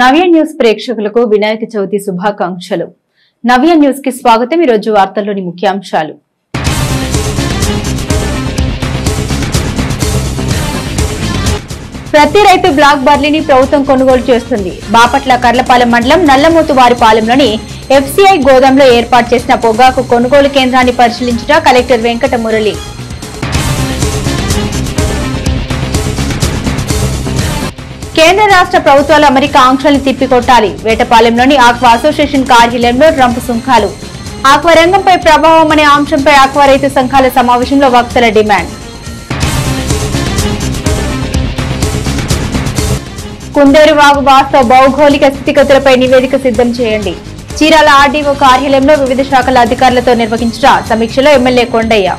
నవ్య news ప్రేక్షకులకు వినాయక చవితి శుభాకాంక్షలు. నవ్య news కి స్వాగతం. ఈ రోజు వార్తల్లోని ముఖ్యాంశాలు. ప్రతి రైతు బ్లాక్ బార్లీని ప్రభుత్వం కొనుగోలు చేస్తుంది. బాపట్ల కర్లపాలెం మండలం నల్లమోతువారిపాలెంలోని ఎఫ్సీఐ గోదాంలో ఏర్పాటు చేసిన పొగాకు కొనుగోలు కేంద్రాన్ని పరిశీలించిన కలెక్టర్ వెంకట మురళి. కేంద్ర రాష్ట్ర ప్రభుత్వాలు అమెరికా ఆంక్షల్ని తిప్పికొట్టాలి. వేటపాలెంలోని ఆక్వా అసోసియేషన్ కార్యాలయంలో ట్రంప్ సుంకాలు. ఆక్వా రంగంపై ప్రభావం అనే అంశంపై ఆక్వా రైతు సంఘాల సమావేశంలో వక్తల డిమాండ్. కుందేరు వాగు వాస్తవ భౌగోళిక స్థితిగతులపై నివేదిక సిద్ధం చేయండి. చీరాల ఆర్డీఓ కార్యాలయంలో వివిధ శాఖల అధికారులతో నిర్వహించిన సమీక్షలో ఎమ్మెల్యే కొండయ్య.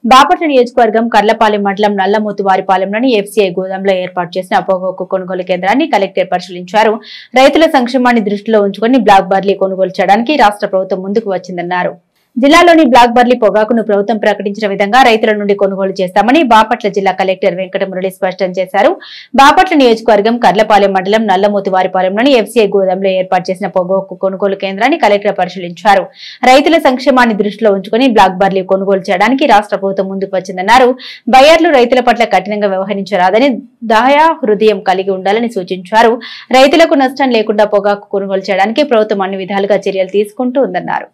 బాపట్ల నియోజకవర్గం కర్లపాలెం మండలం నల్లమోతువారిపాలెంలోని ఎఫ్సీఐ గోదాంలో ఏర్పాటు చేసిన పొగాకు కొనుగోలు కేంద్రాన్ని కలెక్టర్ పరిశీలించారు. రైతుల సంక్షేమాన్ని దృష్టిలో ఉంచుకుని బ్లాక్ బార్లీ కొనుగోలు చేయడానికి రాష్ట్ర ప్రభుత్వం ముందుకు వచ్చిందన్నారు. జిల్లాలోని బ్లాక్ బార్లీ పొగాకును ప్రభుత్వం ప్రకటించిన విధంగా రైతుల నుండి కొనుగోలు చేస్తామని బాపట్ల జిల్లా కలెక్టర్ వెంకట మురళి స్పష్టం చేశారు. బాపట్ల నియోజకవర్గం కర్లపాలెం మండలం నల్లమోతువారిపాలెంలోని ఎఫ్సీఐ గోదాంలో ఏర్పాటు చేసిన పొగాకు కొనుగోలు కేంద్రాన్ని కలెక్టర్ పరిశీలించారు. రైతుల సంక్షేమాన్ని దృష్టిలో ఉంచుకుని బ్లాక్ బార్లీ కొనుగోలు చేయడానికి రాష్ట్ర ప్రభుత్వం ముందుకు వచ్చిందన్నారు. బయ్యర్లు రైతుల పట్ల కఠినంగా వ్యవహరించరాదని, దయా హృదయం కలిగి ఉండాలని సూచించారు. రైతులకు నష్టం లేకుండా పొగాకు కొనుగోలు చేయడానికి ప్రభుత్వం అన్ని విధాలుగా చర్యలు తీసుకుంటూ ఉందన్నారు.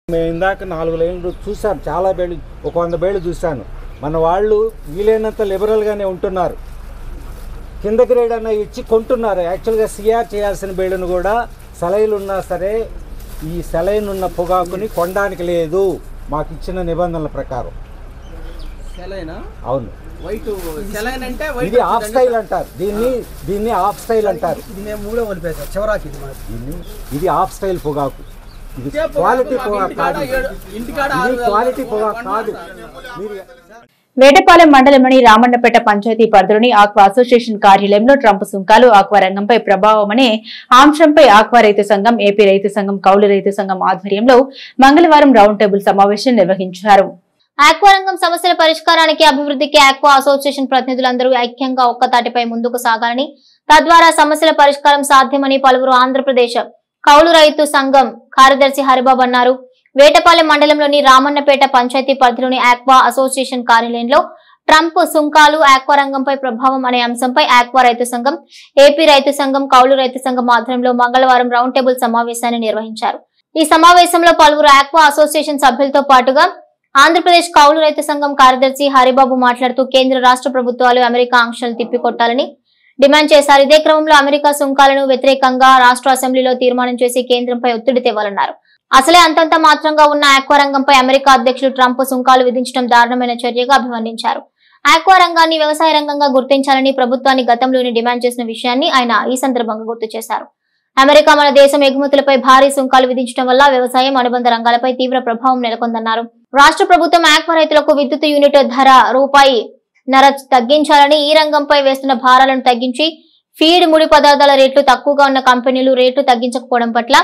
మేము ఇందాక 4 లైన్లు చూశాను, చాలా బేళ్ళు, ఒక 100 బేళ్ళు చూశాను. మన వాళ్ళు వీలైనంత లిబరల్గానే ఉంటున్నారు. కింద గ్రేడ్ అన్న ఇచ్చి కొంటున్నారు. యాక్చువల్గా సిఆర్ చేయాల్సిన బేళ్ళను కూడా సెలైలు ఉన్నా సరే ఈ సెలైన్ ఉన్న పొగాకుని కొనడానికి లేదు మాకు ఇచ్చిన నిబంధనల ప్రకారం. అవును, ఇది ఆఫ్ స్టైల్ అంటారు. దీన్ని ఆఫ్ స్టైల్ అంటారు. ఇది ఆఫ్ స్టైల్ పొగాకు. ఇది క్వాలిటీ పొగాకు కాదు. ఇది క్వాలిటీ పొగాకు కాదు. వేటపాలెం మండలంలోని రామన్నపేట పంచాయతీ పరిధిలోని ఆక్వా అసోసియేషన్ కార్యాలయంలో ట్రంప్ సుంకాలు ఆక్వా రంగంపై ప్రభావం అనే అంశంపై ఆక్వా రైతు సంఘం, ఏపీ రైతు సంఘం, కౌలు రైతు సంఘం ఆధ్వర్యంలో మంగళవారం రౌండ్ టేబుల్ సమావేశం నిర్వహించారు. ఆక్వా రంగం సమస్యల పరిష్కారానికి, అభివృద్ధికి ఆక్వా అసోసియేషన్ ప్రతినిధులందరూ ఐక్యంగా ఒక్కతాటిపై ముందుకు సాగాలని, తద్వారా సమస్యల పరిష్కారం సాధ్యమని పలువురు ఆంధ్రప్రదేశ్ కౌలు రైతు సంఘం కార్యదర్శి హరిబాబు అన్నారు. వేటపాలెం మండలంలోని రామన్నపేట పంచాయతీ పరిధిలోని ఆక్వా అసోసియేషన్ కార్యాలయంలో ట్రంప్ సుంకాలు ఆక్వా రంగంపై ప్రభావం అనే అంశంపై ఆక్వా రైతు సంఘం, ఏపీ రైతు సంఘం, కౌలు రైతు సంఘం ఆధ్వర్యంలో మంగళవారం రౌండ్ టేబుల్ సమావేశాన్ని నిర్వహించారు. ఈ సమావేశంలో పలువురు ఆక్వా అసోసియేషన్ సభ్యులతో పాటుగా ఆంధ్రప్రదేశ్ కౌలు రైతు సంఘం కార్యదర్శి హరిబాబు మాట్లాడుతూ కేంద్ర రాష్ట్ర ప్రభుత్వాలు అమెరికా ఆంక్షలు తిప్పికొట్టాలని డిమాండ్ చేశారు. ఇదే క్రమంలో అమెరికా సుంకాలను వ్యతిరేకంగా రాష్ట్ర అసెంబ్లీలో తీర్మానం చేసి కేంద్రంపై ఒత్తిడి తేవాలన్నారు. అసలే అంతంత మాత్రంగా ఉన్న ఆక్వా రంగంపై అమెరికా అధ్యక్షులు ట్రంప్ సుంకాలు విధించడం దారుణమైన చర్యగా అభివర్ణించారు. ఆక్వా రంగాన్ని వ్యవసాయ రంగంగా గుర్తించాలని ప్రభుత్వాన్ని గతంలోనే డిమాండ్ చేసిన విషయాన్ని ఆయన ఈ సందర్భంగా గుర్తు చేశారు. అమెరికా మన దేశం ఎగుమతులపై భారీ సుంకాలు విధించడం వల్ల వ్యవసాయం, అనుబంధ రంగాలపై తీవ్ర ప్రభావం నెలకొందన్నారు. రాష్ట్ర ప్రభుత్వం ఆక్వా రైతులకు విద్యుత్ యూనిట్ ధర రూ.1.5 తగ్గించాలని, ఈ రంగంపై వేస్తున్న భారాలను తగ్గించి ఫీడ్, ముడి పదార్థాల రేట్లు తక్కువగా ఉన్న కంపెనీలు రేట్లు తగ్గించకపోవడం పట్ల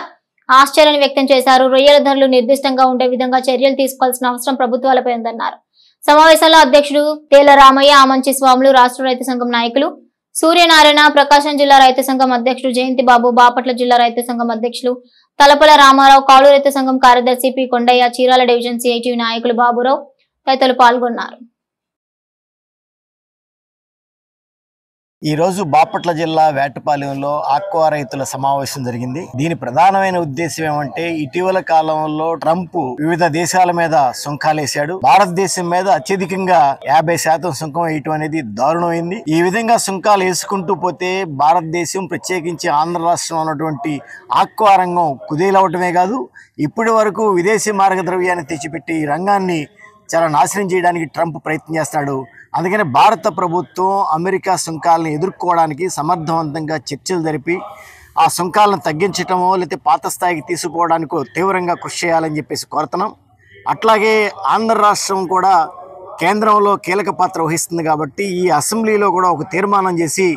ఆశ్చర్యాన్ని వ్యక్తం చేశారు. రొయ్యల ధరలు నిర్దిష్టంగా ఉండే విధంగా చర్యలు తీసుకోవాల్సిన అవసరం ప్రభుత్వాలపై ఉందన్నారు. సమావేశంలో అధ్యక్షుడు తేల రామయ్య, ఆమంచి స్వాములు, రాష్ట్ర రైతు సంఘం నాయకులు సూర్యనారాయణ, ప్రకాశం జిల్లా రైతు సంఘం అధ్యక్షుడు జయంతి బాబు, బాపట్ల జిల్లా రైతు సంఘం అధ్యక్షులు తలపల రామారావు, కౌలు రైతు సంఘం కార్యదర్శి P Kondaiah, Chirala division CIT నాయకులు బాబురావు తదితరులు పాల్గొన్నారు. ఈ రోజు బాపట్ల జిల్లా వేటపాలెంలో ఆక్వా రైతుల సమావేశం జరిగింది. దీని ప్రధానమైన ఉద్దేశం ఏమంటే, ఇటీవల కాలంలో ట్రంప్ వివిధ దేశాల మీద సుంకాలేశాడు. భారతదేశం మీద అత్యధికంగా 50% సుంకం వేయటం అనేది దారుణమైంది. ఈ విధంగా సుంకాలు వేసుకుంటూ పోతే భారతదేశం, ప్రత్యేకించి ఆంధ్ర రాష్ట్రంలో ఉన్నటువంటి ఆక్వా రంగం కుదేలవటమే కాదు, ఇప్పటి వరకు విదేశీ మార్గద్రవ్యాన్ని తెచ్చిపెట్టి ఈ రంగాన్ని చాలా నాశనం చేయడానికి ట్రంప్ ప్రయత్నం చేస్తాడు. అందుకని భారత ప్రభుత్వం అమెరికా సుంకాలను ఎదుర్కోవడానికి సమర్థవంతంగా చర్చలు జరిపి ఆ సుంకాలను తగ్గించటమో లేకపోతే పాత స్థాయికి తీసుకుపోవడానికో తీవ్రంగా కృషి చేయాలని చెప్పేసి కోరుతున్నాం. అట్లాగే ఆంధ్ర రాష్ట్రం కూడా కేంద్రంలో కీలక పాత్ర వహిస్తుంది కాబట్టి ఈ అసెంబ్లీలో కూడా ఒక తీర్మానం చేసి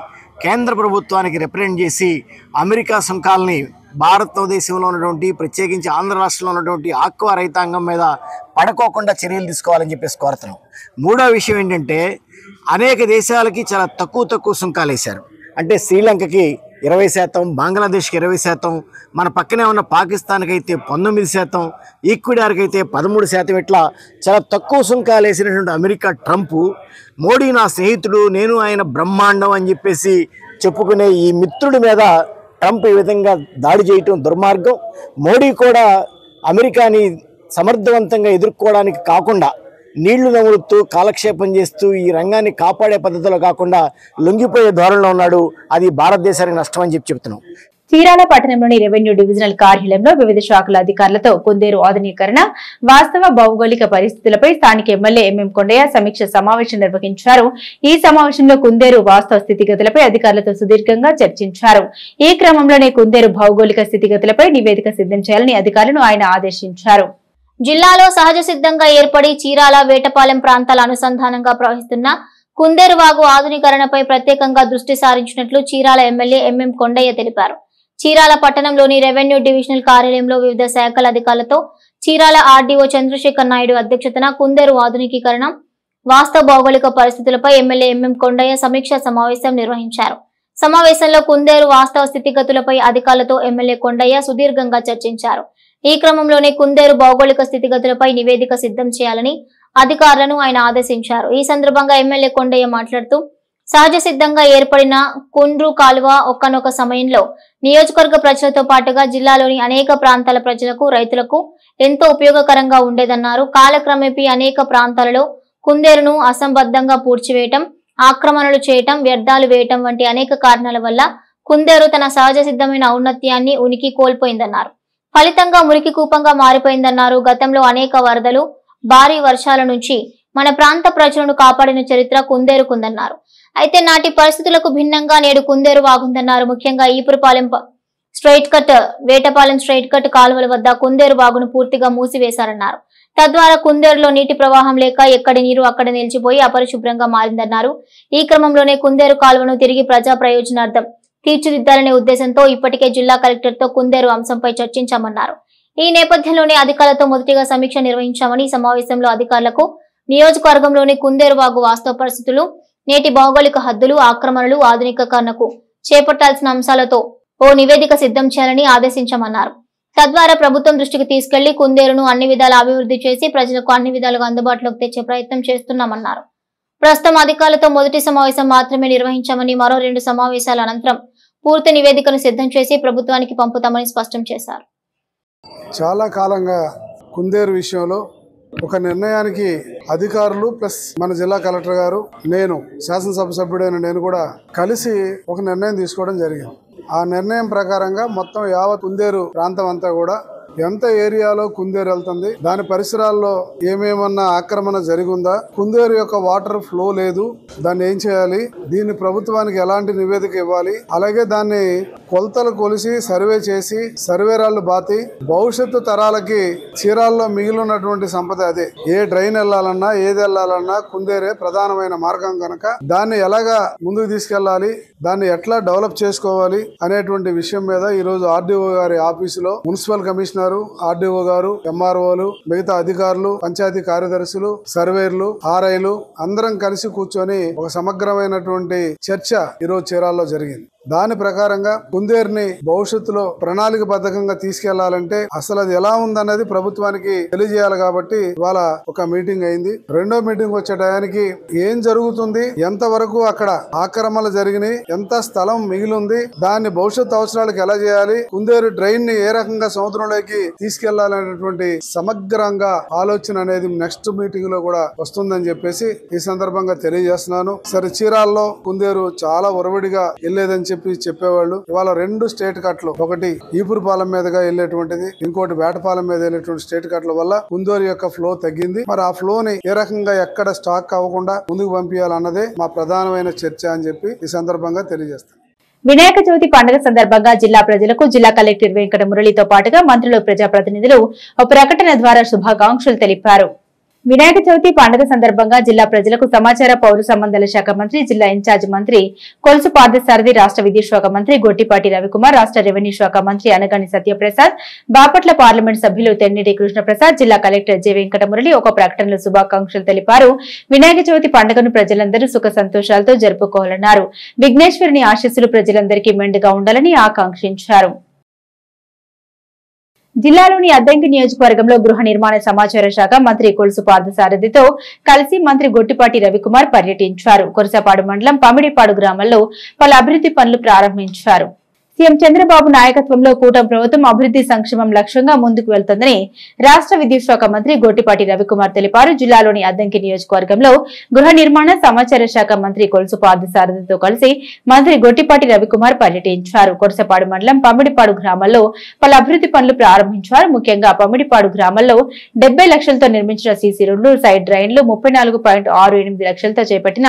కేంద్ర ప్రభుత్వానికి రిప్రజెంట్ చేసి అమెరికా సుంకాలని భారతదేశంలో ఉన్నటువంటి ప్రత్యేకించి ఆంధ్ర రాష్ట్రంలో ఉన్నటువంటి ఆక్వా రైతాంగం మీద పడుకోకుండా చర్యలు తీసుకోవాలని చెప్పేసి కోరుతున్నాం. మూడో విషయం ఏంటంటే అనేక దేశాలకి చాలా తక్కువ సుంకాలు వేశారు. అంటే శ్రీలంకకి 20%, బంగ్లాదేశ్కి 20%, మన పక్కనే ఉన్న పాకిస్తాన్కి అయితే 19%, ఈక్వెడార్కి అయితే 13%, ఇట్లా చాలా తక్కువ సుంకాలు వేసినటువంటి అమెరికా ట్రంప్ మోడీ నా స్నేహితుడు, నేను ఆయన బ్రహ్మాండం అని చెప్పేసి చెప్పుకునే ఈ మిత్రుడి మీద ట్రంప్ ఈ విధంగా దాడి చేయటం దుర్మార్గం. మోడీ కూడా అమెరికాని సమర్థవంతంగా ఎదుర్కోవడానికి కాకుండా నీళ్లు నములుతూ కాలక్షేపం చేస్తూ ఈ రంగాన్ని కాపాడే పద్ధతిలో కాకుండా లొంగిపోయే ధోరణిలో ఉన్నాడు. అది భారతదేశానికి నష్టం అని చెప్తున్నాం. చీరాల పట్టణంలోని రెవెన్యూ డివిజనల్ కార్యాలయంలో వివిధ శాఖల అధికారులతో కుందేరు ఆధునీకరణ, వాస్తవ భౌగోళిక పరిస్థితులపై స్థానిక ఎమ్మెల్యే ఎంఎం కొండయ్య సమీక్ష సమావేశం నిర్వహించారు. ఈ సమావేశంలో కుందేరు వాస్తవ స్థితిగతులపై అధికారులతో సుదీర్ఘంగా చర్చించారు. ఈ క్రమంలోనే కుందేరు భౌగోళిక స్థితిగతులపై నివేదిక సిద్ధం చేయాలని అధికారులను ఆయన ఆదేశించారు. జిల్లాలో సహజ సిద్ధంగా ఏర్పడి చీరాల, వేటపాలెం ప్రాంతాల అనుసంధానంగా ప్రవహిస్తున్న కుందేరు వాగు ఆధునీకరణపై ప్రత్యేకంగా దృష్టి సారించినట్లు చీరాల ఎమ్మెల్యే ఎంఎం కొండయ్య తెలిపారు. చీరాల పట్టణంలోని రెవెన్యూ డివిజనల్ కార్యాలయంలో వివిధ శాఖల అధికారులతో చీరాల ఆర్డీఓ చంద్రశేఖర్ నాయుడు అధ్యక్షతన కుందేరు ఆధునికీకరణ, వాస్తవ భౌగోళిక పరిస్థితులపై ఎమ్మెల్యే ఎంఎం కొండయ్య సమీక్షా సమావేశం నిర్వహించారు. సమావేశంలో కుందేరు వాస్తవ స్థితిగతులపై అధికారులతో ఎమ్మెల్యే కొండయ్య సుదీర్ఘంగా చర్చించారు. ఈ క్రమంలోనే కుందేరు భౌగోళిక స్థితిగతులపై నివేదిక సిద్ధం చేయాలని అధికారులను ఆయన ఆదేశించారు. ఈ సందర్భంగా ఎమ్మెల్యే కొండయ్య మాట్లాడుతూ సహజ సిద్ధంగా ఏర్పడిన కుండ్రు కాలువ ఒక్కనొక సమయంలో నియోజకవర్గ ప్రజలతో పాటుగా జిల్లాలోని అనేక ప్రాంతాల ప్రజలకు, రైతులకు ఎంతో ఉపయోగకరంగా ఉండేదన్నారు. కాలక్రమేపీ అనేక ప్రాంతాలలో కుందేరును అసంబద్ధంగా పూడ్చివేయటం, ఆక్రమణలు చేయటం, వ్యర్థాలు వేయటం వంటి అనేక కారణాల వల్ల కుందేరు తన సహజ సిద్ధమైన ఔన్నత్యాన్ని, ఉనికి కోల్పోయిందన్నారు. ఫలితంగా మురికి కూపంగా మారిపోయిందన్నారు. గతంలో అనేక వరదలు, భారీ వర్షాల నుంచి మన ప్రాంత ప్రజలను కాపాడిన చరిత్ర కుందేరుకుందన్నారు. అయితే నాటి పరిస్థితులకు భిన్నంగా నేడు కుందేరు వాగుందన్నారు. ముఖ్యంగా Epurupalem straight cut, Vetapalem straight cut కాలువల వద్ద కుందేరు వాగును పూర్తిగా మూసివేశారన్నారు. తద్వారా కుందేరులో నీటి ప్రవాహం లేక ఎక్కడి నీరు అక్కడ నిలిచిపోయి అపరిశుభ్రంగా మారిందన్నారు. ఈ క్రమంలోనే కుందేరు కాలువను తిరిగి ప్రజా ప్రయోజనార్థం తీర్చిదిద్దాలనే ఉద్దేశంతో ఇప్పటికే జిల్లా కలెక్టర్తో కుందేరు అంశంపై చర్చించామన్నారు. ఈ నేపథ్యంలోనే అధికారులతో మొదటిగా సమీక్ష నిర్వహించామని, సమావేశంలో అధికారులకు నియోజకవర్గంలోని కుందేరు వాగు వాస్తవ పరిస్థితులు, నేటి భౌగోళిక హద్దులు, ఆక్రమణలు, ఆధునికీకరణకు చేపట్టాల్సిన అంశాలతో ఓ నివేదిక సిద్ధం చేయాలని ఆదేశించామన్నారు. తద్వారా ప్రభుత్వం దృష్టికి తీసుకెళ్లి కుందేరును అన్ని విధాలా అభివృద్ధి చేసి ప్రజలకు అన్ని విధాలుగా అందుబాటులోకి తెచ్చే ప్రయత్నం చేస్తున్నామన్నారు. ప్రస్తుతం అధికారులతో మొదటి సమావేశం మాత్రమే నిర్వహించామని, మరో 2 సమావేశాల అనంతరం పూర్తి నివేదికను సిద్ధం చేసి ప్రభుత్వానికి పంపుతామని స్పష్టం చేశారు. చాలా కాలంగా కుందేరు విషయంలో ఒక నిర్ణయానికి అధికారులు ప్లస్ మన జిల్లా కలెక్టర్ గారు, నేను శాసనసభ సభ్యుడైన నేను కూడా కలిసి ఒక నిర్ణయం తీసుకోవడం జరిగింది. ఆ నిర్ణయం ప్రకారంగా మొత్తం యావత్ కుందేరు ప్రాంతం అంతా కూడా ఎంత ఏరియాలో కుందేరు వెళ్తుంది, దాని పరిసరాల్లో ఏమేమన్నా ఆక్రమణ జరిగిందా, కుందేరు యొక్క వాటర్ ఫ్లో లేదు, దాన్ని ఏం చేయాలి, దీన్ని ప్రభుత్వానికి ఎలాంటి నివేదిక ఇవ్వాలి, అలాగే దాన్ని కొలతలు కొలిసి సర్వే చేసి సర్వేరాళ్ళు బాతి భవిష్యత్తు తరాలకి చీరాల్లో మిగిలినటువంటి సంపద అదే. ఏ డ్రైన్ వెళ్ళాలన్నా ఏది వెళ్ళాలన్నా కుందేరే ప్రధానమైన మార్గం కనుక దాన్ని ఎలాగా ముందుకు తీసుకెళ్లాలి, దాన్ని ఎట్లా డెవలప్ చేసుకోవాలి అనేటువంటి విషయం మీద ఈ రోజు ఆర్డీఓ గారి ఆఫీసులో మున్సిపల్ కమిషనర్, ఆర్డీఓ గారు, ఎంఆర్ఓలు, మిగతా అధికారులు, పంచాయతీ కార్యదర్శులు, సర్వేర్లు, ఆర్ఐలు అందరం కలిసి కూర్చొని ఒక సమగ్రమైనటువంటి చర్చ ఈరోజు చీరాల్లో జరిగింది. దాని ప్రకారంగా కుందేరుని భవిష్యత్తులో ప్రణాళికబద్ధంగా తీసుకెళ్లాలంటే అసలు అది ఎలా ఉందన్నది ప్రభుత్వానికి తెలియజేయాలి. కాబట్టి ఇవాళ ఒక మీటింగ్ అయింది. రెండో మీటింగ్ వచ్చే టయానికి ఏం జరుగుతుంది, ఎంత వరకు అక్కడ ఆక్రమణలు జరిగినాయి, ఎంత స్థలం మిగిలింది, దాన్ని భవిష్యత్తు అవసరాలకు ఎలా చేయాలి, కుందేరు డ్రైన్ ని ఏ రకంగా సముద్రంలోకి తీసుకెళ్లాలనేటువంటి సమగ్రంగా ఆలోచన అనేది నెక్స్ట్ మీటింగ్ లో కూడా వస్తుందని చెప్పేసి ఈ సందర్భంగా తెలియజేస్తున్నాను. సరే, చీరాల్లో కుందేరు చాలా ఒరవడిగా వెళ్లేదని చెప్పేవాళ్ళు. ఇవాళ 2 స్టేట్ కట్లు, ఒకటి ఈపురపాలెం మీదుగా వెళ్లేటువంటిది, ఇంకోటి వేటపాలెం మీద వెళ్లేటువంటి స్టేట్ కట్ల వల్ల కుందేరు యొక్క ఫ్లో తగ్గింది. మరి ఆ ఫ్లో ని ఏ రకంగా ఎక్కడ స్టాక్ అవ్వకుండా ముందుకు పంపించాలన్నదే మా ప్రధానమైన చర్చ అని చెప్పి ఈ సందర్భంగా తెలియజేస్తాను. వినాయక చవితి పండుగ సందర్భంగా జిల్లా ప్రజలకు జిల్లా కలెక్టర్ వెంకట మురళితో పాటుగా మంత్రులు, ప్రజాప్రతినిధులు ఒక ప్రకటన ద్వారా శుభాకాంక్షలు తెలిపారు. వినాయక చవితి పండుగ సందర్భంగా జిల్లా ప్రజలకు సమాచార పౌర సంబంధాల శాఖ మంత్రి, జిల్లా ఇన్ఛార్జ్ మంత్రి కొలుసు పార్థసారథి, రాష్ట్ర విద్యుత్ శాఖ మంత్రి గొట్టిపాటి రవికుమార్, రాష్ట్ర రెవెన్యూ శాఖ మంత్రి అనగాని సత్యప్రసాద్, బాపట్ల పార్లమెంట్ సభ్యులు తెన్నిటి కృష్ణప్రసాద్, జిల్లా కలెక్టర్ జె వెంకటమురళి ఒక ప్రకటనలో శుభాకాంక్షలు తెలిపారు. వినాయక చవితి పండుగను ప్రజలందరూ సుఖ సంతోషాలతో జరుపుకోవాలన్నారు. విఘ్నేశ్వరుని ఆశీస్సులు ప్రజలందరికీ మెండుగా ఉండాలని ఆకాంక్షించారు. జిల్లాలోని అద్దంకి నియోజకవర్గంలో గృహ నిర్మాణ సమాచార శాఖ మంత్రి కొలుసు పార్థసారథితో కలిసి మంత్రి గొట్టిపాటి రవికుమార్ పర్యటించారు. కొరసపాడు మండలం పమిడిపాడు గ్రామంలో పలు అభివృద్ధి పనులు ప్రారంభించారు. సీఎం చంద్రబాబు నాయకత్వంలో కూటమి ప్రభుత్వం అభివృద్ధి సంక్షేమం లక్ష్యంగా ముందుకు వెళ్తోందని రాష్ట్ర విద్యుత్ శాఖ మంత్రి గొట్టిపాటి రవికుమార్ తెలిపారు. జిల్లాలోని అద్దంకి నియోజకవర్గంలో గృహ నిర్మాణ సమాచార శాఖ మంత్రి కొలుసు పార్థసారథితో కలిసి మంత్రి గొట్టిపాటి రవికుమార్ పర్యటించారు. కొరసపాడు మండలం పమిడిపాడు గ్రామంలో పలు అభివృద్ధి పనులు ప్రారంభించారు. ముఖ్యంగా పమిడిపాడు గ్రామంలో 70 లక్షలతో నిర్మించిన సీసీ రోడ్లు, సైడ్ డ్రైన్లు, 34.68 లక్షలతో చేపట్టిన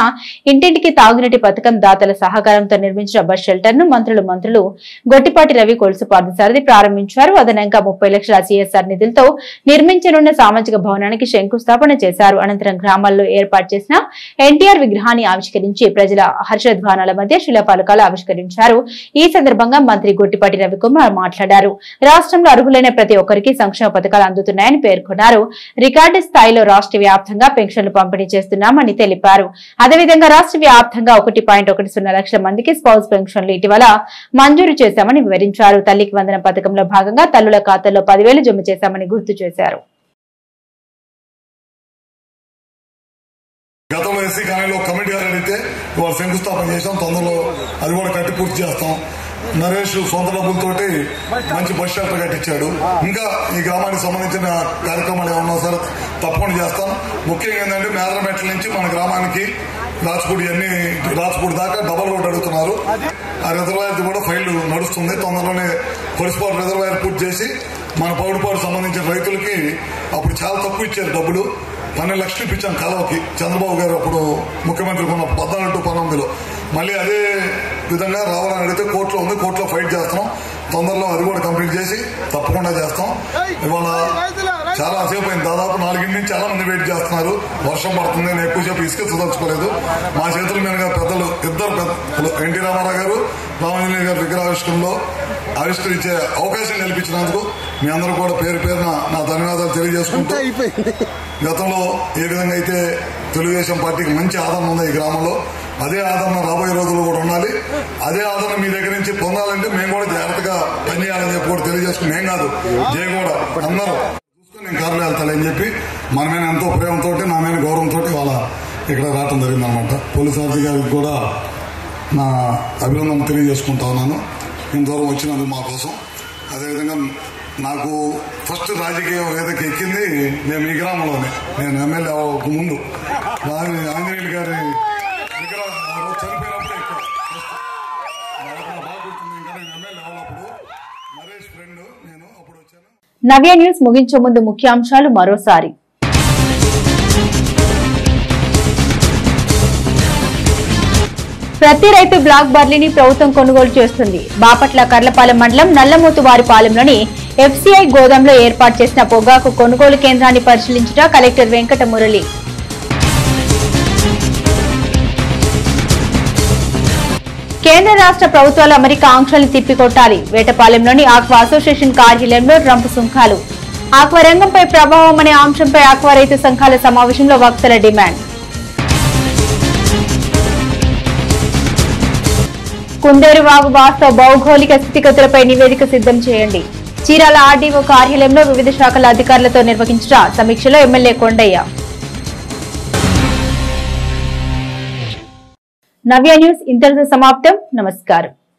ఇంటింటికి తాగునీటి పథకం, దాతల సహకారంతో నిర్మించిన బస్ షెల్టర్ ను మంత్రులు గొట్టిపాటి రవి, కొలుసు పార్థసారథి ప్రారంభించారు. అదనంగా 30 లక్షల సిఎస్ఆర్ నిధులతో నిర్మించనున్న సామాజిక భవనానికి శంకుస్థాపన చేశారు. అనంతరం గ్రామాల్లో ఏర్పాటు చేసిన ఎన్టీఆర్ విగ్రహాన్ని ఆవిష్కరించి ప్రజల హర్షధ్వానాల మధ్య శిలాఫలకాలు ఆవిష్కరించారు. ఈ సందర్భంగా మంత్రి గొట్టిపాటి రవికుమార్ మాట్లాడారు. రాష్ట్రంలో అర్హులైన ప్రతి ఒక్కరికి సంక్షేమ పథకాలు అందుతున్నాయని పేర్కొన్నారు. రికార్డు స్థాయిలో రాష్ట్ర వ్యాప్తంగా పెన్షన్లు పంపిణీ చేస్తున్నామని తెలిపారు. అదేవిధంగా రాష్ట్ర వ్యాప్తంగా 1.10 లక్షల మందికి స్పౌస్ పెన్షన్లు ఇటీవల మంజూరు చేశామని వివరించారు. తల్లికి వందనం పథకంలో భాగంగా తల్లుల ఖాతాల్లో 10,000 జమ చేశామని గుర్తు చేశారు. గతంలో ఎస్సీ కాలనీలో కమిటీ గారు అడిగితే ఇవాళ శంకుస్థాపన చేసాం. తొందరలో అది కూడా కట్టి పూర్తి చేస్తాం. నరేష్ సొంత డబ్బులతోటి మంచి బస్ షెల్టర్ కట్టించాడు. ఇంకా ఈ గ్రామానికి సంబంధించిన కార్యక్రమాలు ఏమన్నా సరే తప్పకుండా చేస్తాం. ముఖ్యంగా ఏంటంటే మేదరమెట్ల నుంచి మన గ్రామానికి రాజ్పూడి దాకా డబల్ రోడ్ అడుగుతున్నారు. ఆ రిజర్వాయర్ కూడా ఫైల్ నడుస్తుంది. తొందరలోనే కొలిసిపాడు రిజర్వాయర్ పూర్తి చేసి మన పౌడిపాడు సంబంధించిన రైతులకి అప్పుడు చాలా తక్కువ ఇచ్చారు డబ్బులు. 12 లక్షలు ఇప్పించాం కాలువకి. చంద్రబాబు గారు అప్పుడు ముఖ్యమంత్రి ఉన్న 14 to 19లో మళ్ళీ అదే విధంగా రావాలని అడిగితే కోర్టులో ఉంది. కోర్టులో ఫైట్ చేస్తున్నాం. తొందరలో అది కూడా కంప్లీట్ చేసి తప్పకుండా చేస్తాం. ఇవాళ చాలా సేపు అయింది. దాదాపు 4 నుంచి చాలా మంది వెయిట్ చేస్తున్నారు. వర్షం పడుతుంది. నేను ఎక్కువసేపు ఇసుక చదల్చుకోలేదు. మా చేతుల మీదుగా ఇద్దరు పెద్దలు ఎన్టీ రామారావు గారు, రామాంజనేయ గారు విగ్రహావిష్కరణలో ఆవిష్కరించే అవకాశం కల్పించినందుకు మీ అందరూ కూడా పేరు పేరున నా ధన్యవాదాలు తెలియజేసుకుంటూ, గతంలో ఏ విధంగా అయితే తెలుగుదేశం పార్టీకి మంచి ఆదరణ ఉంది ఈ గ్రామంలో, అదే ఆదరణ రాబోయే రోజుల్లో కూడా ఉండాలి. అదే ఆదరణ మీ దగ్గర నుంచి పొందాలంటే మేము కూడా జాగ్రత్తగా పనిచేయాలని చెప్పి కూడా తెలియజేసుకుని, నేను కాదు జయ కూడా అందరూ చూసుకుని నేను కారులో వెళ్తానని చెప్పి మన మీద ఎంతో ప్రేమతో, నా మీద గౌరవంతో వాళ్ళ ఇక్కడ రావడం జరిగిందనమాట. పోలీస్ అధికారి గారికి కూడా నా అభినందన తెలియజేసుకుంటా ఉన్నాను ఇంతవరకు వచ్చినందుకు మా కోసం. అదేవిధంగా నాకు ఫస్ట్ రాజకీయ వేదిక ఎక్కింది మేము ఈ గ్రామంలోనే. నేను ఎమ్మెల్యే ముందు ఆంజనేయులు గారి విగ్రహం చనిపోయినప్పుడు ఎక్కాను. బాగా గుర్తుంది. ఇంకా నేను ఎమ్మెల్యే అవ్వనప్పుడు నరేష్ ఫ్రెండ్ నేను అప్పుడు వచ్చాను. నవ్య న్యూస్ ముగించే ముందు ముఖ్యాంశాలు మరోసారి. ప్రతి రైతు బ్లాక్ బర్లీని ప్రభుత్వం కొనుగోలు చేస్తుంది. బాపట్ల కర్లపాలెం మండలం నల్లమోతువారిపాలెంలోని ఎఫ్సీఐ గోదాంలో ఏర్పాటు చేసిన పొగాకు కొనుగోలు కేంద్రాన్ని పరిశీలించిన కలెక్టర్ వెంకటమురళి. కేంద్ర రాష్ట్ర ప్రభుత్వాలు అమెరికా ఆంక్షల్ని తిప్పికొట్టాలి. వేటపాలెంలోని ఆక్వా అసోసియేషన్ కార్యాలయంలో ట్రంప్ సుంకాలు. ఆక్వా రంగంపై ప్రభావం అనే అంశంపై ఆక్వా రైతు సంఘాల సమావేశంలో వక్తల డిమాండ్. కుందేరువాగు వాస్తవ భౌగోళిక స్థితిగతులపై నివేదిక సిద్ధం చేయండి. చీరాల ఆర్డీఓ కార్యాలయంలో వివిధ శాఖల అధికారులతో నిర్వహించిన సమీక్షలో ఎమ్మెల్యే కొండయ్య. నవ్య న్యూస్ ఇంతటితో సమాప్తం. నమస్కారం.